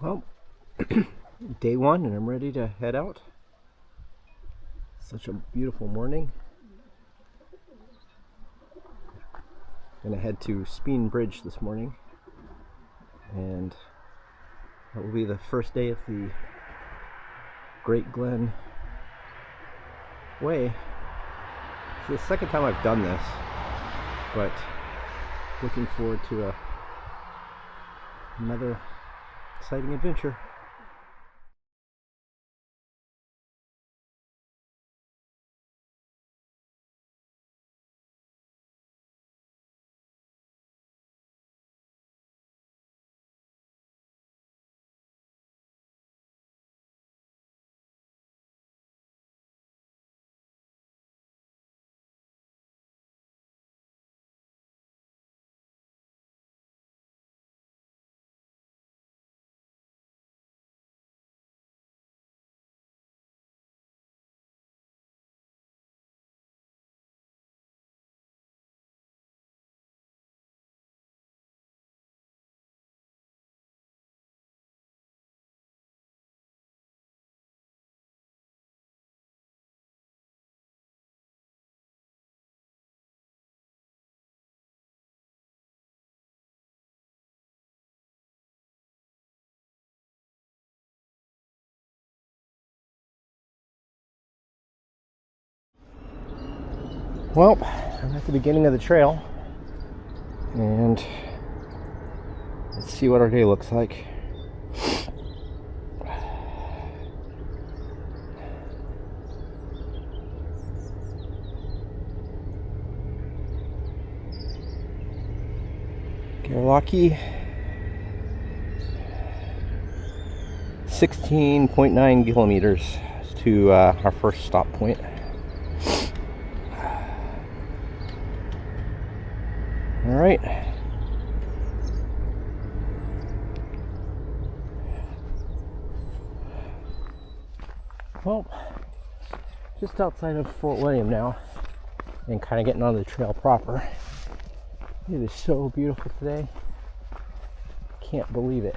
Well, day one, and I'm ready to head out. Such a beautiful morning. Gonna head to Spean Bridge this morning, and that will be the first day of the Great Glen Way. It's the second time I've done this, but looking forward to another exciting adventure. Well, I'm at the beginning of the trail, and let's see what our day looks like. Garlocky, 16.9 kilometers to our first stop point. All right. Well, just outside of Fort William now, and kind of getting on the trail proper. It is so beautiful today. Can't believe it.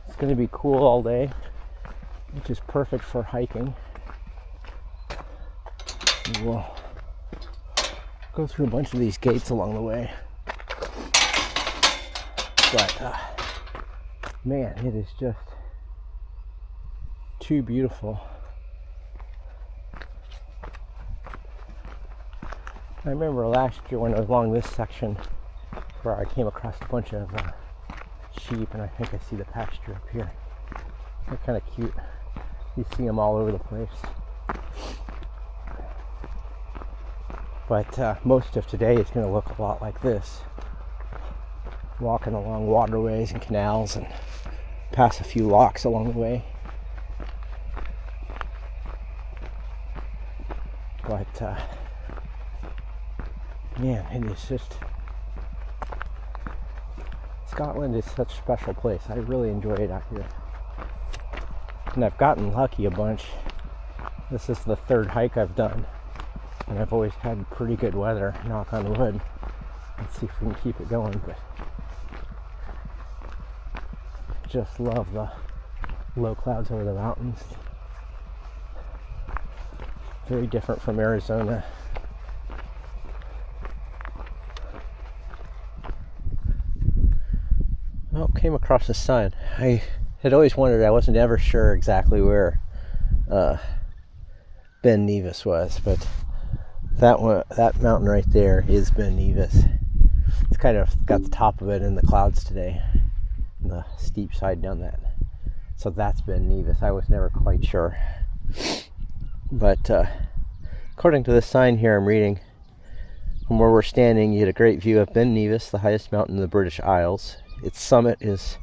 It's going to be cool all day, which is perfect for hiking. We'll go through a bunch of these gates along the way. But, man, it is just too beautiful. I remember last year when I was along this section where I came across a bunch of sheep, and I think I see the pasture up here. They're kind of cute. You see them all over the place. But most of today is going to look a lot like this. Walking along waterways and canals and pass a few locks along the way. But man, it is just, Scotland is such a special place. I really enjoy it out here. And I've gotten lucky a bunch. This is the third hike I've done, and I've always had pretty good weather, knock on wood. Let's see if we can keep it going, but just love the low clouds over the mountains. Very different from Arizona. Well, came across the sign. I had always wondered, I wasn't ever sure exactly where Ben Nevis was, but that mountain right there is Ben Nevis. It's kind of got the top of it in the clouds today, the steep side down that. So that's Ben Nevis. I was never quite sure. But according to this sign here I'm reading, from where we're standing, you get a great view of Ben Nevis, the highest mountain in the British Isles. Its summit is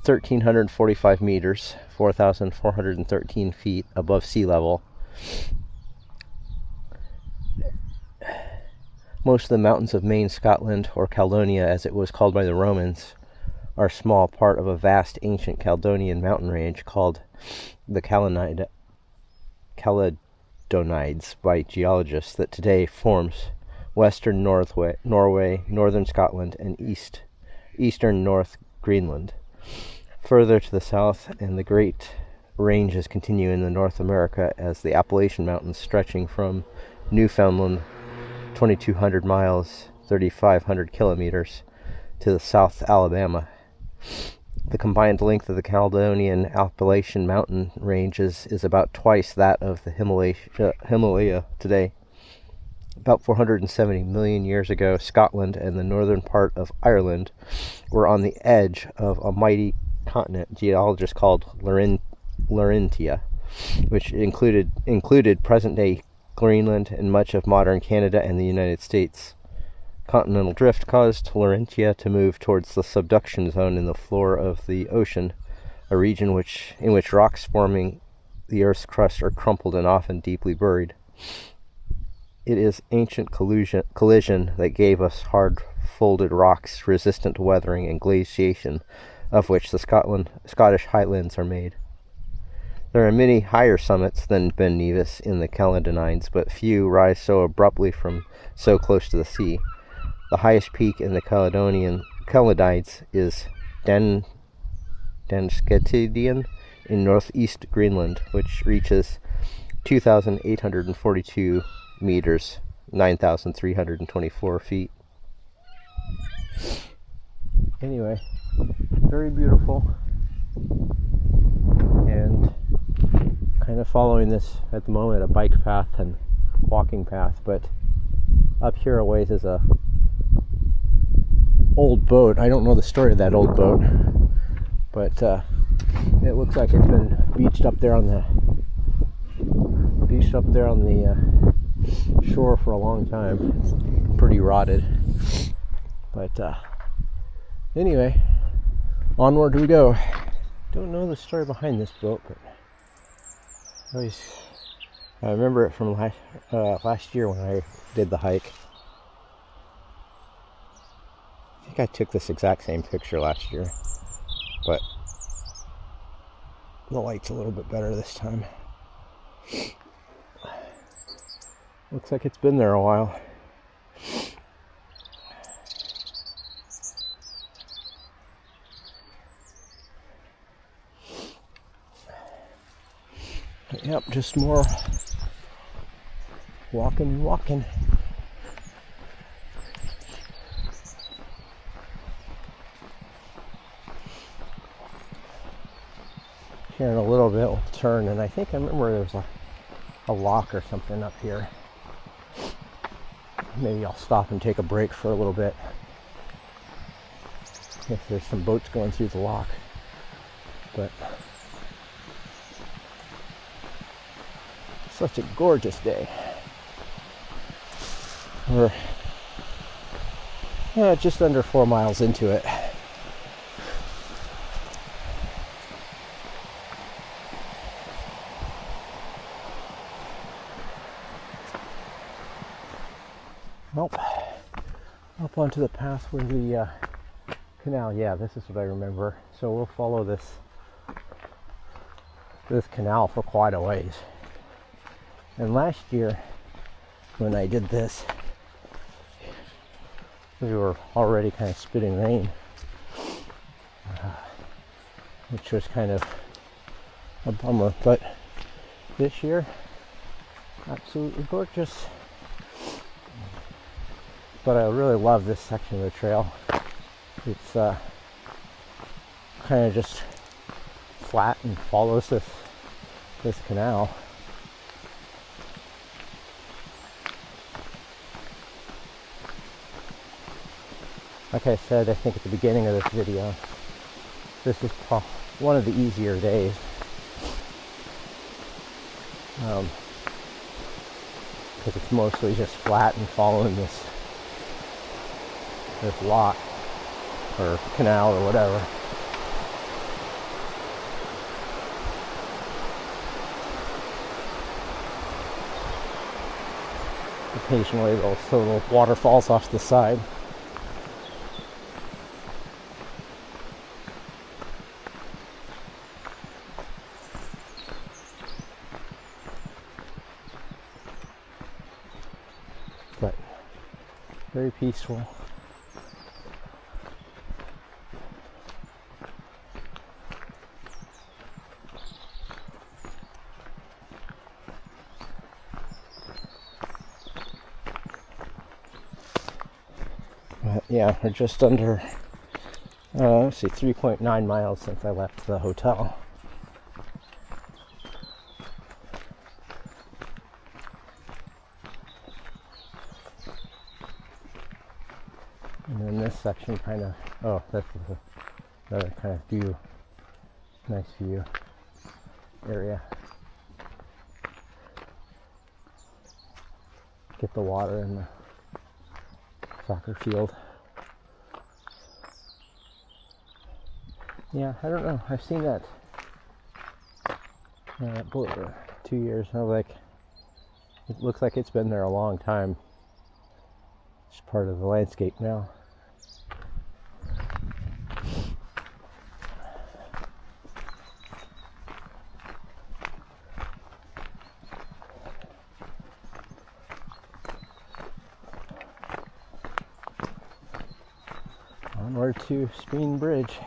1,345 meters, 4,413 feet above sea level. Most of the mountains of Main Scotland, or Caledonia as it was called by the Romans, are a small part of a vast ancient Caledonian mountain range called the Caledonides by geologists that today forms western Norway, northern Scotland, and eastern North Greenland. further to the south, and the Great Ranges continue in the North America as the Appalachian Mountains stretching from Newfoundland 2,200 miles, 3,500 kilometers, to the South Alabama. The combined length of the Caledonian Appalachian mountain ranges is about twice that of the Himalaya today. About 470 million years ago, Scotland and the northern part of Ireland were on the edge of a mighty continent geologists called Laurentia, which included present-day Greenland and much of modern Canada and the United States. Continental drift caused Laurentia to move towards the subduction zone in the floor of the ocean, a region in which rocks forming the Earth's crust are crumpled and often deeply buried. It is ancient collision that gave us hard folded rocks resistant to weathering and glaciation, of which the Scottish Highlands are made. There are many higher summits than Ben Nevis in the Caledonians, but few rise so abruptly from so close to the sea. The highest peak in the Caledonians is Dansketidian in northeast Greenland, which reaches 2,842 meters, 9,324 feet. Anyway, very beautiful, and kind of following this at the moment, a bike path and walking path, but up here a ways is a old boat. I don't know the story of that old boat, but it looks like it's been beached up there on the shore for a long time. It's pretty rotted, but anyway, onward we go. Don't know the story behind this boat, but I remember it from last year when I did the hike. I think I took this exact same picture last year, but the light's a little bit better this time. Looks like it's been there a while. Yep, just more walking and walking. Here in a little bit we'll turn, and I think I remember there was a lock or something up here. Maybe I'll stop and take a break for a little bit if there's some boats going through the lock. But such a gorgeous day. We're just under 4 miles into it. Nope. Up onto the path where the canal. Yeah, this is what I remember. So we'll follow this canal for quite a ways. And last year, when I did this, we were already kind of spitting rain, which was kind of a bummer. But this year, absolutely gorgeous. But I really love this section of the trail. It's kind of just flat and follows this canal. Like I said, I think at the beginning of this video, this is one of the easier days. Because it's mostly just flat and following this lock or canal or whatever. Occasionally those little waterfalls off the side. But very peaceful. Yeah, we're just under, let's see, 3.9 miles since I left the hotel. And then this section kind of, oh, that's another kind of view, nice view area. Get the water in the soccer field. Yeah, I don't know. I've seen that boat for 2 years. I was like, it looks like it's been there a long time. It's part of the landscape now. Onward to Spean Bridge.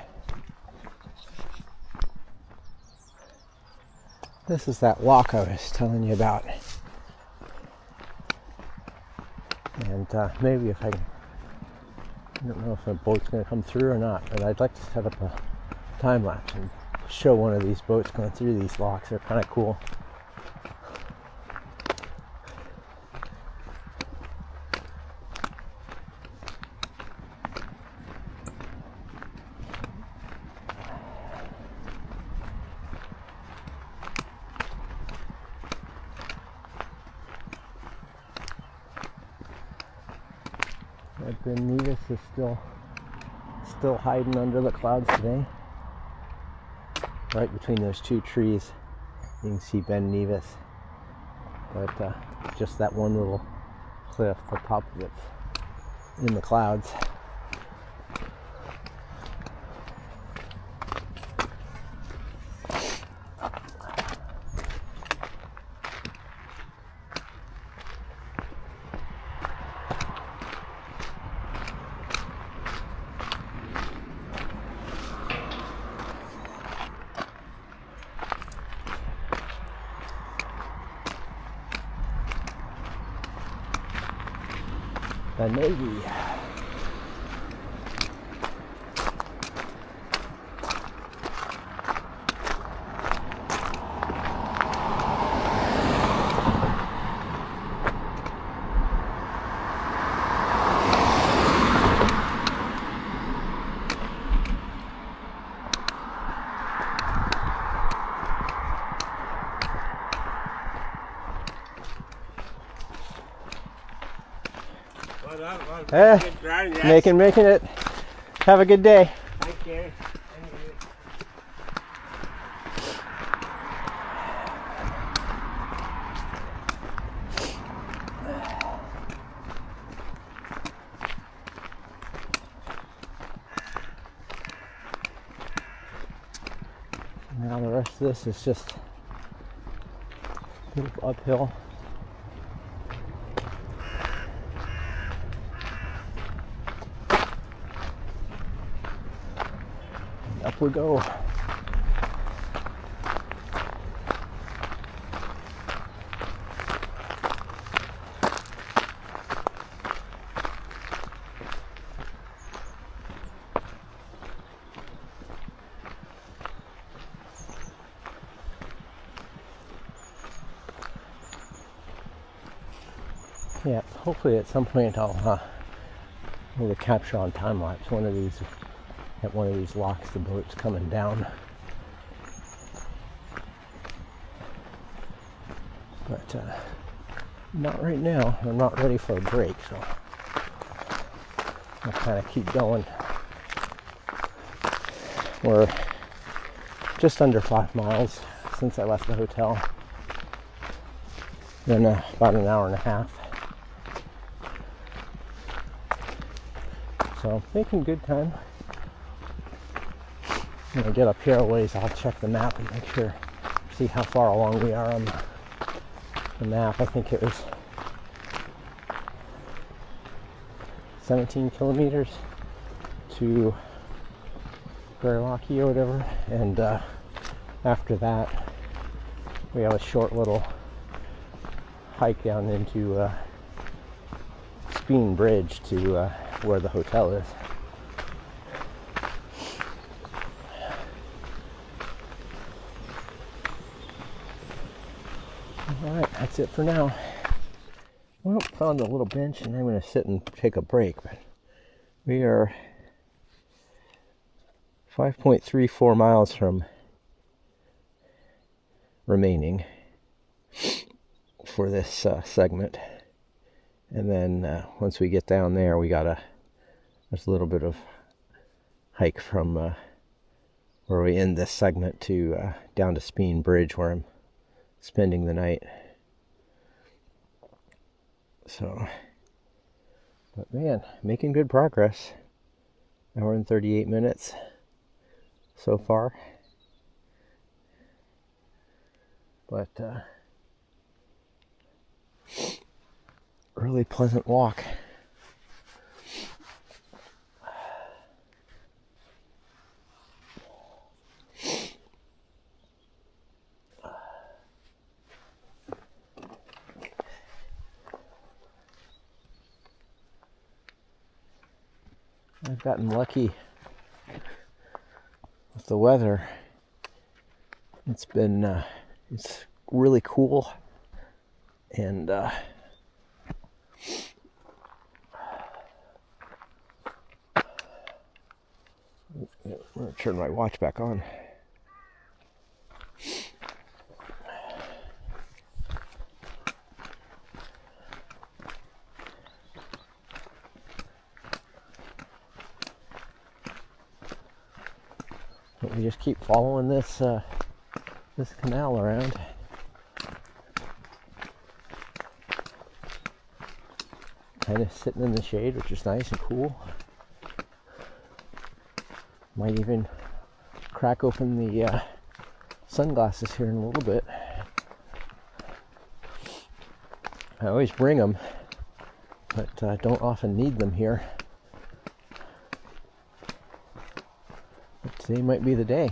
This is that lock I was telling you about. And maybe if I don't know if a boat's going to come through or not, but I'd like to set up a time lapse and show one of these boats going through these locks. They're kind of cool. Ben Nevis is still hiding under the clouds today. Right between those two trees, you can see Ben Nevis. But just that one little cliff, the top of it's in the clouds. The Navy. Making it. Have a good day. Thank you. Now the rest of this is just uphill. Up we go. Yeah, hopefully at some point I'll be able to capture on time lapse one of these. At one of these locks, the boat's coming down. But not right now. I'm not ready for a break, so I'll kind of keep going. We're just under 5 miles since I left the hotel. Then about an hour and a half. So making good time. When I get up here a ways, I'll check the map and make sure, see how far along we are on the map. I think it was 17 kilometers to Berlocki or whatever, and after that we have a short little hike down into Spean Bridge to where the hotel is. Alright, that's it for now. Well, found a little bench and I'm going to sit and take a break. But we are 5.34 miles from remaining for this segment. And then once we get down there, there's a little bit of hike from where we end this segment to down to Spean Bridge, where I'm spending the night. So, but man, making good progress. Hour and 38 minutes so far. But really pleasant walk. I've gotten lucky with the weather. It's been it's really cool, and I'm gonna turn my watch back on. We just keep following this this canal around. Kind of sitting in the shade, which is nice and cool. Might even crack open the sunglasses here in a little bit. I always bring them, but I don't often need them here. But today might be the day.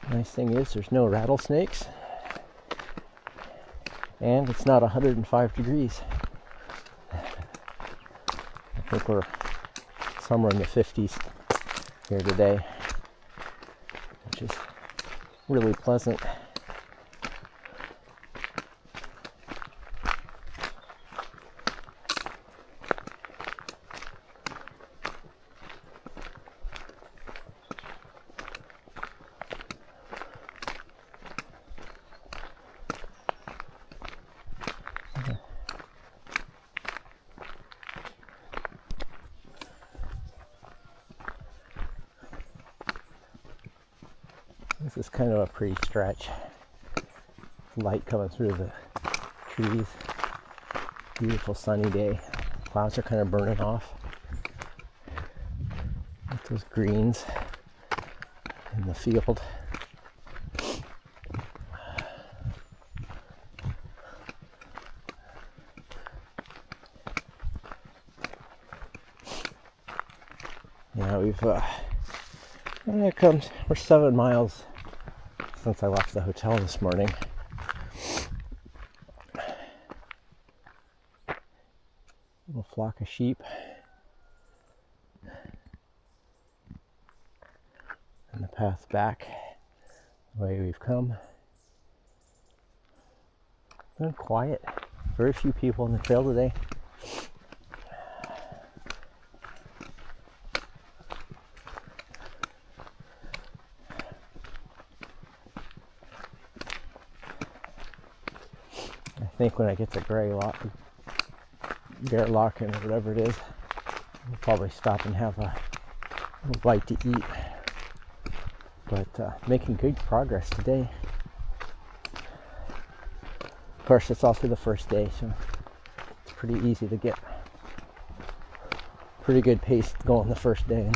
Nice thing is there's no rattlesnakes, and it's not 105 degrees. I think we're somewhere in the 50s here today, which is really pleasant. This is kind of a pretty stretch. Light coming through the trees. Beautiful sunny day. Clouds are kind of burning off. With those greens in the field. Yeah, we're 7 miles since I left the hotel this morning. Little flock of sheep. And the path back the way we've come. Been quiet. Very few people on the trail today. I think when I get to Bear Lock and whatever it is, we'll probably stop and have a little bite to eat. But making good progress today. Of course, it's also the first day, so it's pretty easy to get pretty good pace going the first day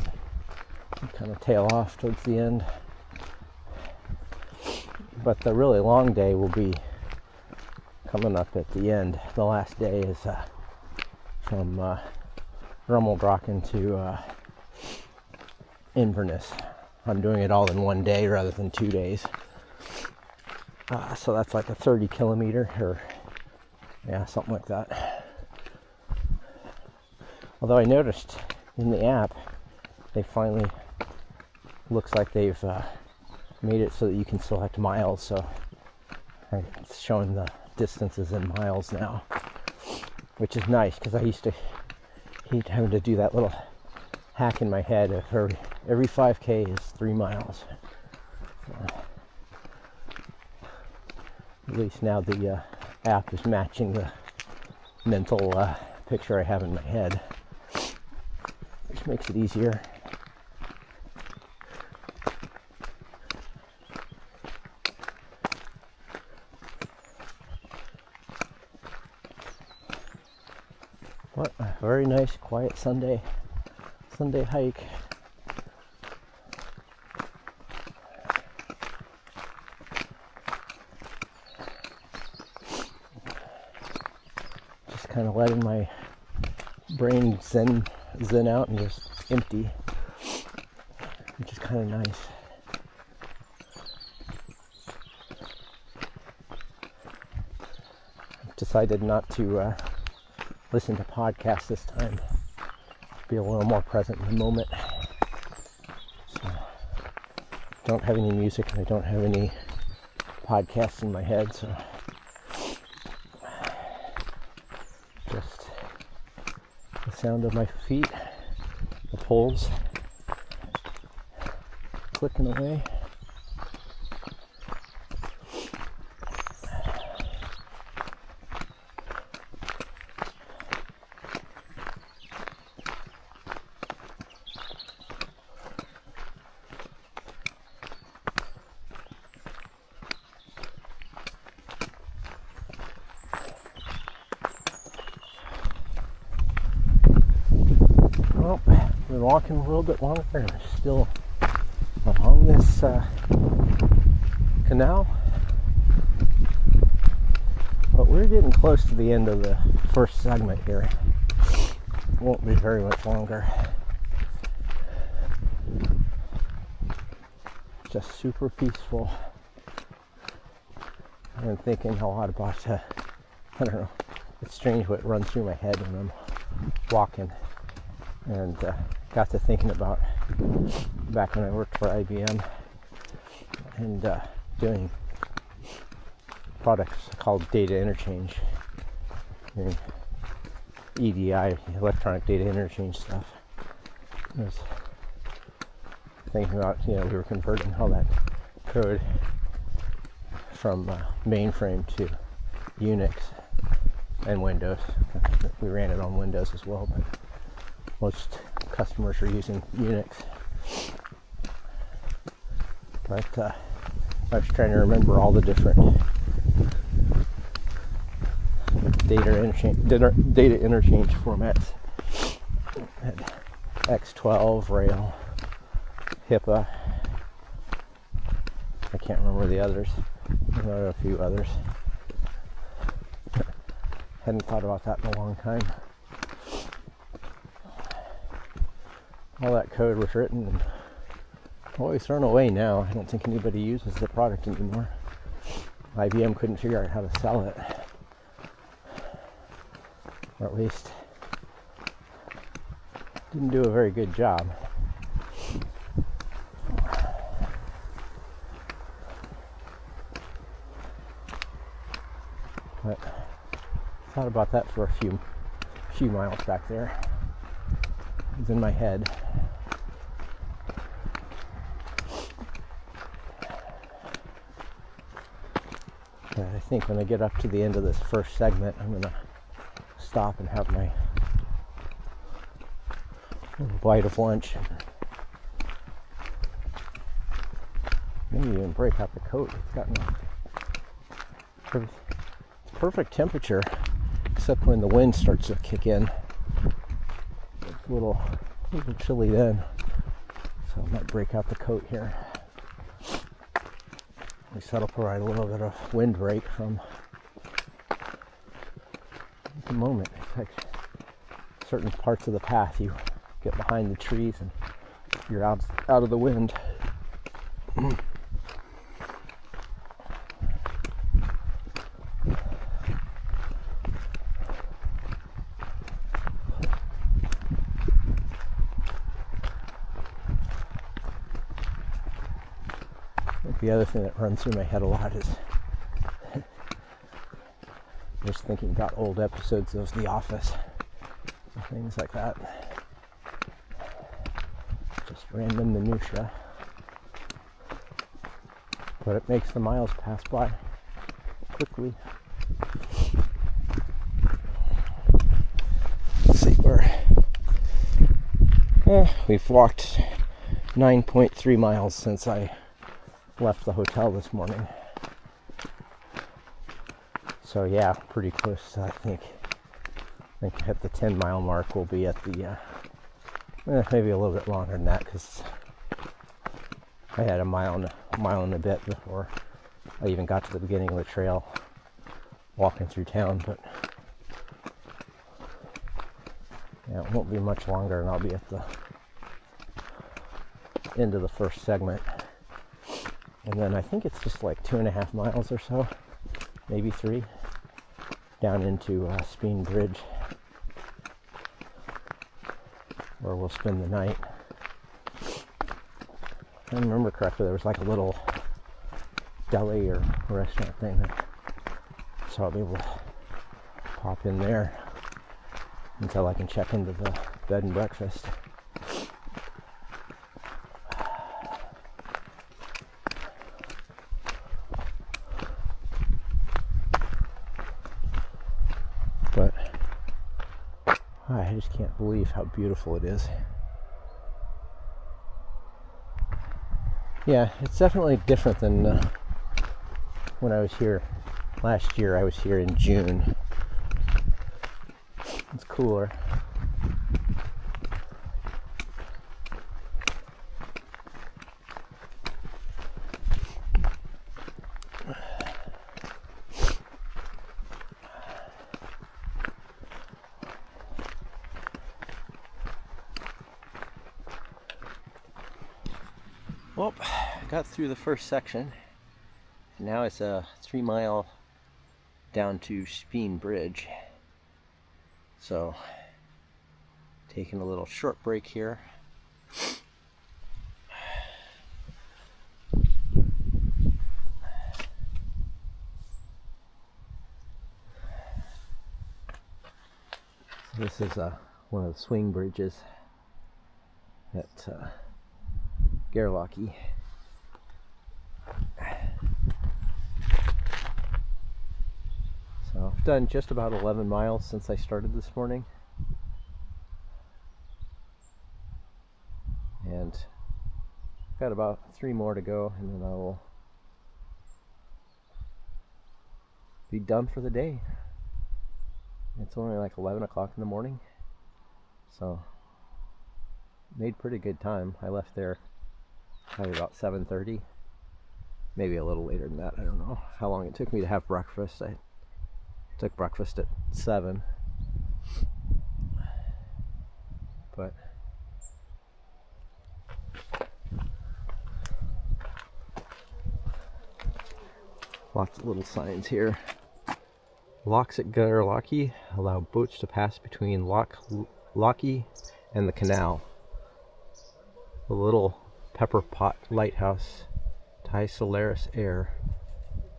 and kind of tail off towards the end. But the really long day will be coming up at the end. The last day is from Rummelbrocken to Inverness. I'm doing it all in one day rather than 2 days. So that's like a 30 kilometer or something like that. Although I noticed in the app, they finally looks like they've made it so that you can select miles. So it's showing the distances in miles now, which is nice because I used to hate having to do that little hack in my head of every 5K is 3 miles. So, at least now the app is matching the mental picture I have in my head, which makes it easier. What a very nice, quiet Sunday hike. Just kind of letting my brain zen out and just empty, which is kind of nice. I've decided not to listen to podcasts this time. Be a little more present in the moment. So, don't have any music and I don't have any podcasts in my head, so just the sound of my feet, the poles clicking away. Well, we're walking a little bit longer and we're still along this canal, but we're getting close to the end of the first segment here. Won't be very much longer. Just super peaceful. I've been thinking a lot about I don't know, it's strange what runs through my head when I'm walking. And got to thinking about back when I worked for IBM and doing products called data interchange, and EDI, electronic data interchange stuff. I was thinking about, we were converting all that code from mainframe to Unix and Windows. We ran it on Windows as well, but most customers are using Unix. But I was trying to remember all the different data interchange formats. Had X12, Rail, HIPAA. I can't remember the others. There are a few others. Hadn't thought about that in a long time. All that code was written and always thrown away now. I don't think anybody uses the product anymore. IBM couldn't figure out how to sell it. Or at least didn't do a very good job. But I thought about that for a few miles back there. It was in my head. And I think when I get up to the end of this first segment, I'm going to stop and have my little bite of lunch. Maybe even break out the coat. It's gotten it's perfect temperature, except when the wind starts to kick in. It's a little chilly then, so I might break out the coat here. At least that'll provide a little bit of wind break from the moment. It's like certain parts of the path you get behind the trees and you're out of the wind. The other thing that runs through my head a lot is just thinking about old episodes of The Office and things like that. Just random minutia. But it makes the miles pass by quickly. Let's see we've walked 9.3 miles since I left the hotel this morning. So yeah, pretty close. I think at the 10-mile mark we'll be at the maybe a little bit longer than that, because I had a mile and a bit before I even got to the beginning of the trail walking through town. But yeah, it won't be much longer and I'll be at the end of the first segment. And then I think it's just like 2.5 miles or so, maybe 3, down into Spean Bridge, where we'll spend the night. If I remember correctly, there was like a little deli or restaurant thing, so I'll be able to pop in there until I can check into the bed and breakfast. But I just can't believe how beautiful it is. Yeah, it's definitely different than when I was here last year. I was here in June. It's cooler. Well, got through the first section. Now it's a 3-mile down to Spean Bridge. So, taking a little short break here. This is one of the swing bridges at Garlocky. So I've done just about 11 miles since I started this morning, and got about 3 more to go, and then I will be done for the day. It's only like 11 o'clock in the morning, so made pretty good time. I left there probably about 7:30, maybe a little later than that. I don't know how long it took me to have breakfast. I took breakfast at 7, but lots of little signs here. Locks at Garlocky allow boats to pass between Locky and the canal. The little Pepper Pot Lighthouse, Tai Solaris Air,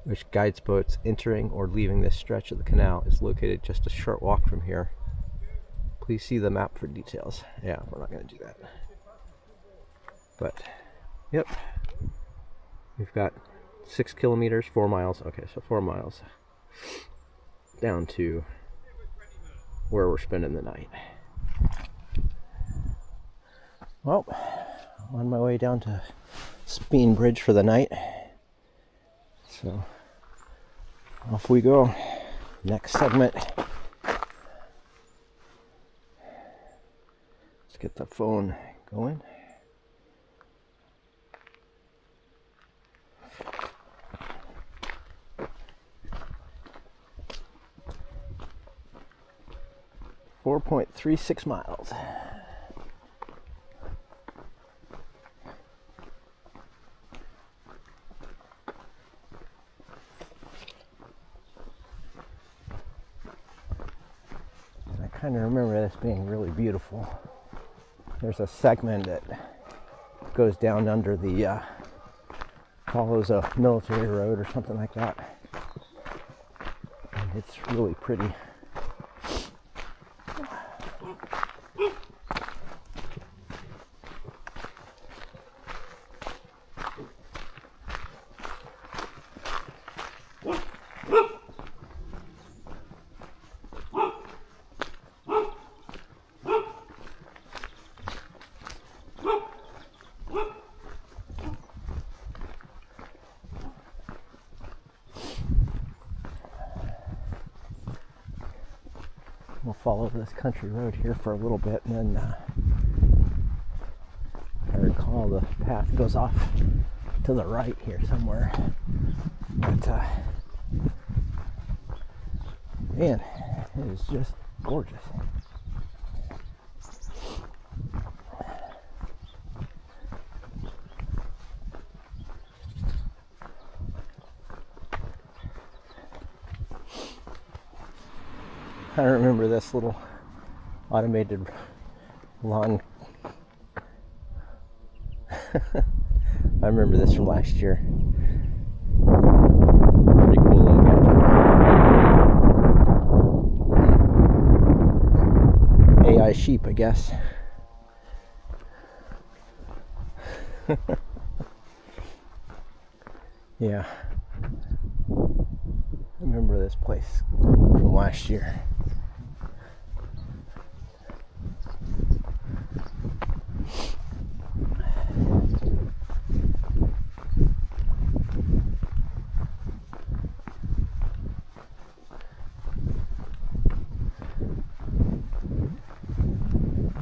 which guides boats entering or leaving this stretch of the canal, is located just a short walk from here. Please see the map for details. Yeah, we're not going to do that. But, yep. We've got 6 kilometers, 4 miles. Okay, so 4 miles down to where we're spending the night. Well, on my way down to Spean Bridge for the night. So off we go. Next segment. Let's get the phone going. 4.36 miles. I kind of remember this being really beautiful. There's a segment that goes down under the follows a military road or something like that, and it's really pretty. We'll follow this country road here for a little bit, and then if I recall, the path goes off to the right here somewhere. But man, it is just gorgeous. I remember this little automated lawn. I remember this from last year. Pretty cool looking. AI sheep, I guess. Yeah. I remember this place from last year.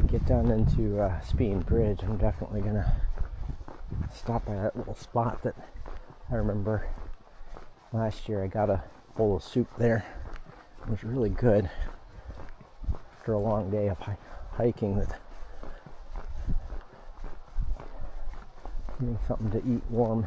Get down into Spean Bridge, I'm definitely gonna stop by that little spot that I remember last year. I got a bowl of soup there. It was really good after a long day of hiking. That getting something to eat warm.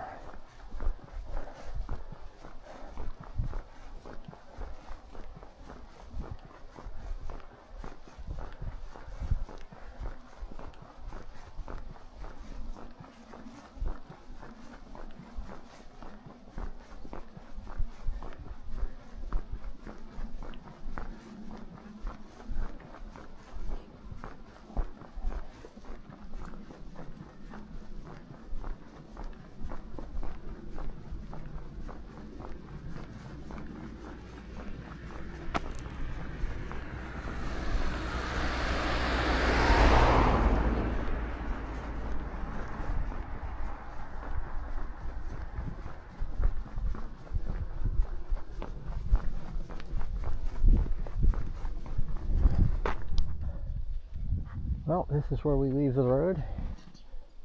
Well, this is where we leave the road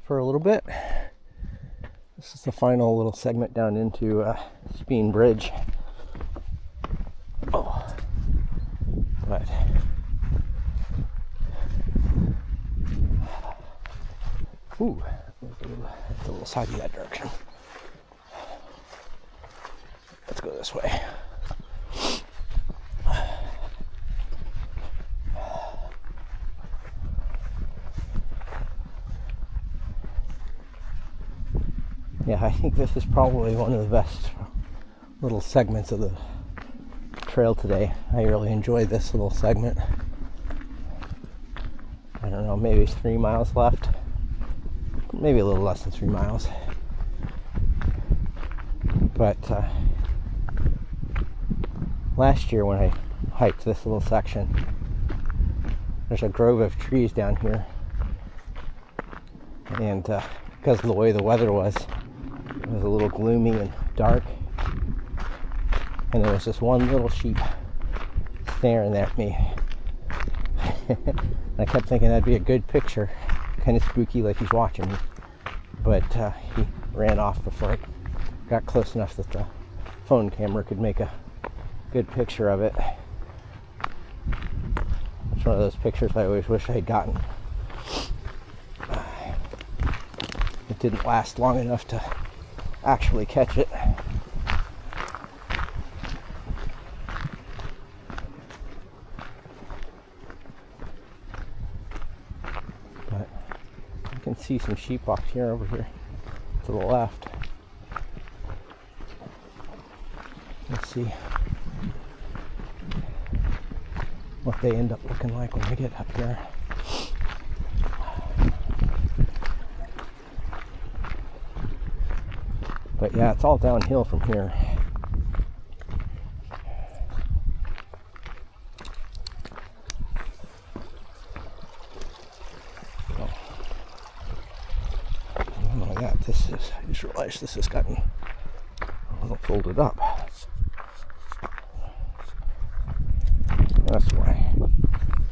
for a little bit. This is the final little segment down into Spean Bridge. Oh, but ooh, it's a little soggy that direction. Let's go this way. Yeah, I think this is probably one of the best little segments of the trail today. I really enjoyed this little segment. I don't know, maybe 3 miles left. Maybe a little less than 3 miles. But last year when I hiked this little section, there's a grove of trees down here. And because of the way the weather was, it was a little gloomy and dark, and there was just one little sheep staring at me. I kept thinking that'd be a good picture, kind of spooky, like he's watching me, but he ran off before I got close enough that the phone camera could make a good picture of it. It's one of those pictures I always wish I had gotten. It didn't last long enough to actually catch it. But you can see some sheep walks here over here to the left. Let's see what they end up looking like when we get up here. But yeah, it's all downhill from here. Oh, oh yeah, this is, I just realized this has gotten a little folded up. That's why.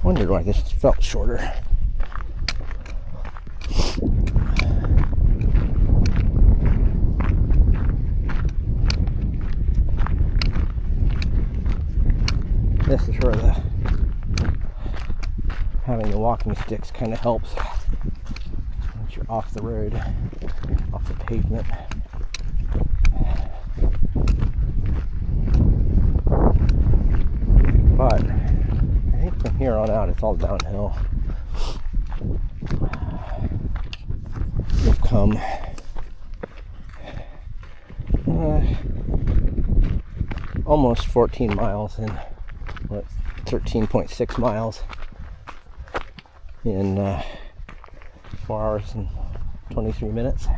Wondered why this felt shorter. This is where having the walking sticks kind of helps once you're off the road, off the pavement. But I think from here on out it's all downhill. We've come almost 14 miles in 13.6 miles in 4 hours and 23 minutes.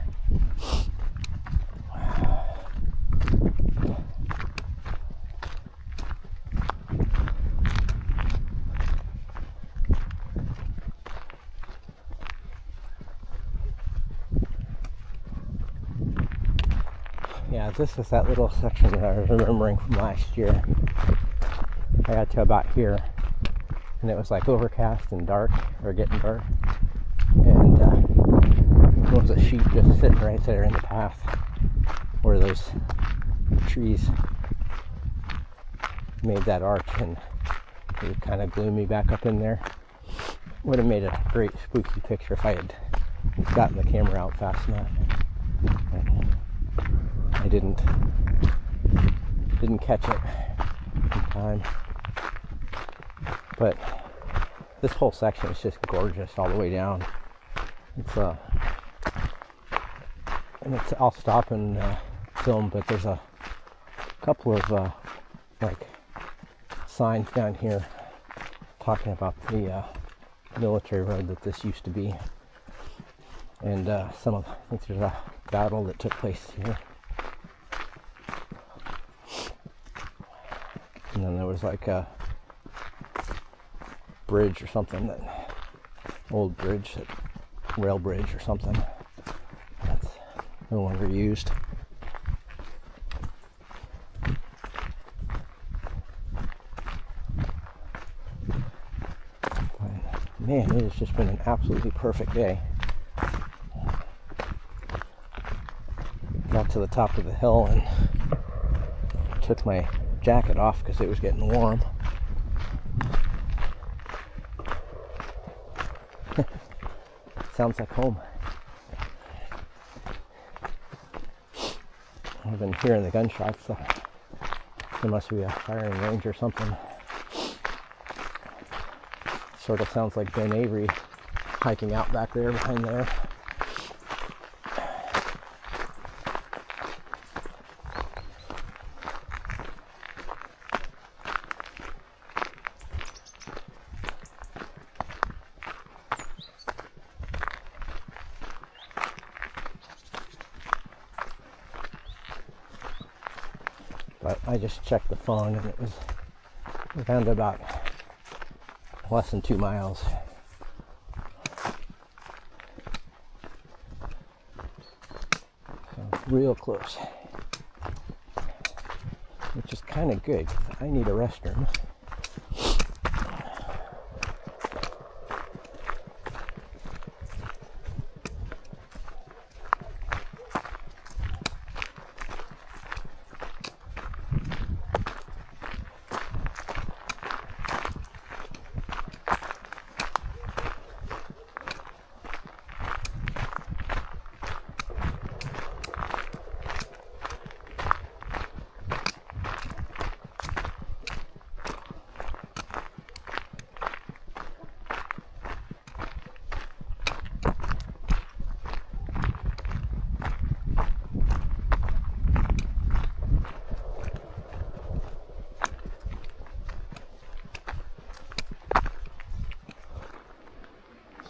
Yeah, this is that little section that I was remembering from last year. I got to about here, and it was like overcast and dark, or getting dark, and there was a sheep just sitting right there in the path where those trees made that arch, and it would kind of gloomy back up in there. Would have made a great spooky picture if I had gotten the camera out fast enough. But I didn't catch it in time. But this whole section is just gorgeous all the way down. It's I'll stop and film, but there's a couple of like signs down here talking about the military road that this used to be, and I think there's a battle that took place here, and then there was like a bridge or something, that old bridge, that rail bridge or something that's no longer used. But man, it has just been an absolutely perfect day. Got to the top of the hill and took my jacket off because it was getting warm. Sounds like home. I've been hearing the gunshots, so there must be a firing range or something. Sort of sounds like Ben Avery hiking out back there behind there. But I just checked the phone and we're down to about less than 2 miles. So real close. Which is kind of good because I need a restroom.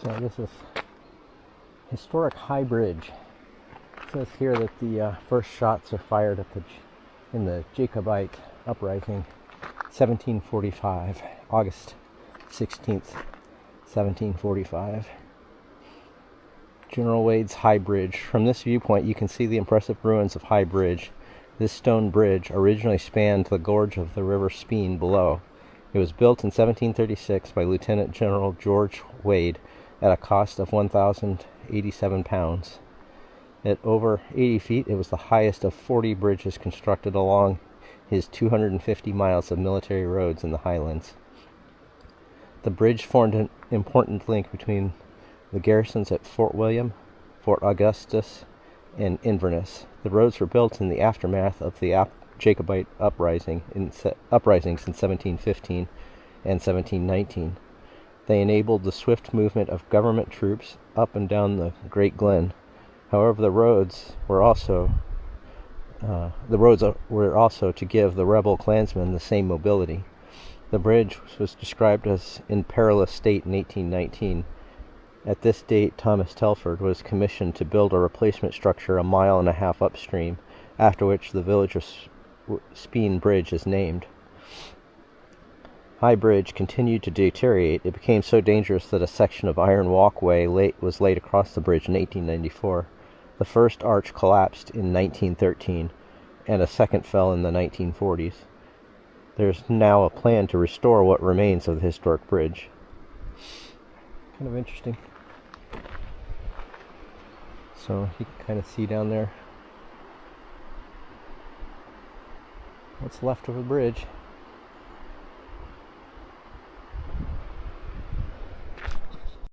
So this is historic High Bridge. It says here that the first shots are fired in the Jacobite uprising, 1745, August 16th, 1745. General Wade's High Bridge. From this viewpoint, you can see the impressive ruins of High Bridge. This stone bridge originally spanned the gorge of the river Spean below. It was built in 1736 by Lieutenant General George Wade at a cost of £1,087. At over 80 feet, it was the highest of 40 bridges constructed along his 250 miles of military roads in the Highlands. The bridge formed an important link between the garrisons at Fort William, Fort Augustus, and Inverness. The roads were built in the aftermath of the Jacobite uprisings in 1715 and 1719. They enabled the swift movement of government troops up and down the Great Glen. However, the roads were also to give the rebel clansmen the same mobility. The bridge was described as in perilous state in 1819. At this date, Thomas Telford was commissioned to build a replacement structure a mile and a half upstream, after which the village of Spean Bridge is named. High Bridge continued to deteriorate. It became so dangerous that a section of iron walkway was laid across the bridge in 1894. The first arch collapsed in 1913, and a second fell in the 1940s. There's now a plan to restore what remains of the historic bridge. Kind of interesting. So you can kind of see down there what's left of a bridge.